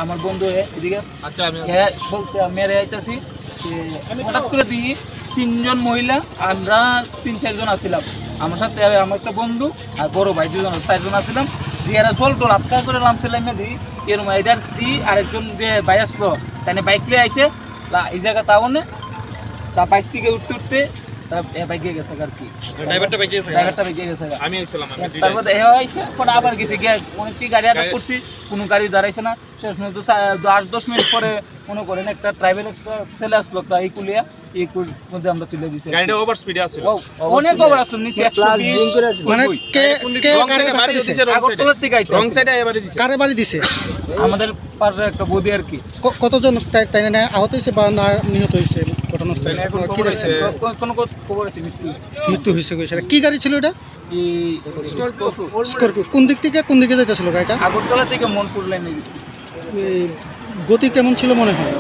আমার বন্ধু এদিকে আচ্ছা আমি বলতে মেরে আইতাছি হঠাৎ করে দেখি তিনজন মহিলা, আমরা 3-4 জন আসছিলাম আমার সাথে, আমার একটা বন্ধু আর বড় ভাই 4 জন আসছিলাম। দিয়ে এরা জল টল আটকা করে নামছিলাম দিই এরম এটার দিই আরেকজন যে ভাই আসলো তাই বাইক লিয়ে আইসে এই জায়গা তাওনে তা বাইক থেকে উঠতে উঠতে বাইকে গেছে আর কি, ড্রাইভারটা বাইকে গেছে আমি আইছিলাম তারপর আইসে পরে আবার গেছি গিয়ে অনেকটি গাড়ি আটক করছি, কোনো গাড়ি দাঁড়াইছে না। শেষ পর্যন্ত 8-10 মিনিট পরে মনে করেন একটা ট্রাইবেল একটা ছেলে আসলো এই কুলিয়া মধ্যে আমরা তুলে দিছি। গাড়িটা ওভার স্পিডে আসছিল, অনেক ওভার আসলো, নিচে প্লাস ড্রিঙ্ক করে আছে। মানে কে কে রং কারে সাইডে বাড়ি দিছে? দিছে, আগরতলার থেকে আইতে রং সাইডে এবারে দিছে। কারে বাড়ি দিছে? আমাদের পাড়ার একটা বৌদি আর কি। কতজন তাই না আহত হয়েছে বা না নিহত হয়েছে ঘটনাস্থলে? এখন কি খবর দেখছেন? আছে কোনো খবর আছে মৃত্যু হয়েছে কইছে। কি গাড়ি ছিল এটা? এই স্করপিও। কোন দিক থেকে কোন দিকে যাইতেছিল গাড়িটা? আগরতলা থেকে মনপুর লাইনে এই গতি কেমন ছিল মনে হয়?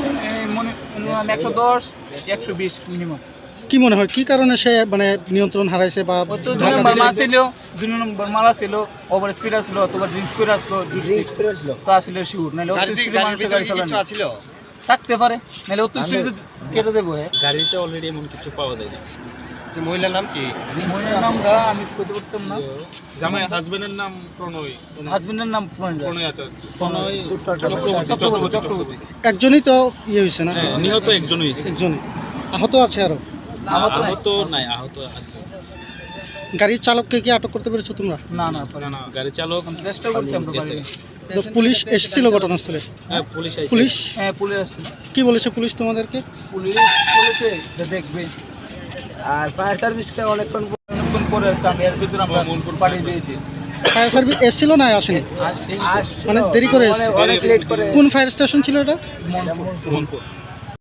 মনে 110-120 মিনিমাম। কি মনে হয় কি কারণে সে মানে নিয়ন্ত্রণ হারাইছে বা ওই তো 2 ধাক্কা নম্বর দিছে? মাল ছিল, 2 নম্বর মাল ছিল, ওভার স্পিড আসলো অথবা ড্রিঙ্কস করে আসলো, ড্রিঙ্কস করে আসলো। তো আসলে শিওর নাইলে অত স্পিডে মানুষের গাড়ি চালানো থাকতে পারে, নাইলে অত স্পিডে কেটে দেবো। গাড়িতে অলরেডি এমন কিছু পাওয়া যায় না। মহিলার নাম কি? মহিলার নামটা আমি কইতে পারতাম না। জামাই হাজবেন্ডের নাম প্রণয়, হাজবেন্ডের নাম প্রণয় আচার্য, প্রণয় চক্রবর্তী। একজনই তো ইয়ে হয়েছে না? হ্যাঁ, নিহত একজন হয়েছে, একজনই। আহত আছে আরো? আহত নাই, আহত আছে। গাড়ির চালককে কি আটক করতে পেরেছো তোমরা? না না না, গাড়ি চালক চেষ্টা করছি আমরা পারিনি। তো পুলিশ এসেছিল ঘটনাস্থলে? হ্যাঁ পুলিশ আইছে। পুলিশ হ্যাঁ পুলিশ আসছে, কি বলেছে পুলিশ তোমাদেরকে? পুলিশ বলেছে যে দেখবে। আর ফায়ার সার্ভিসকে অনেকক্ষণ অনেকক্ষণ পরে আসছে, আমি এর ভিতরে আমরা মনপুর পাঠিয়ে দিয়েছি। ফায়ার সার্ভিস এসেছিল না আসেনি? আসছিল, মানে দেরি করে এসেছে? অনেক লেট করে। কোন ফায়ার স্টেশন ছিল এটা? মনপুর। মনপুর।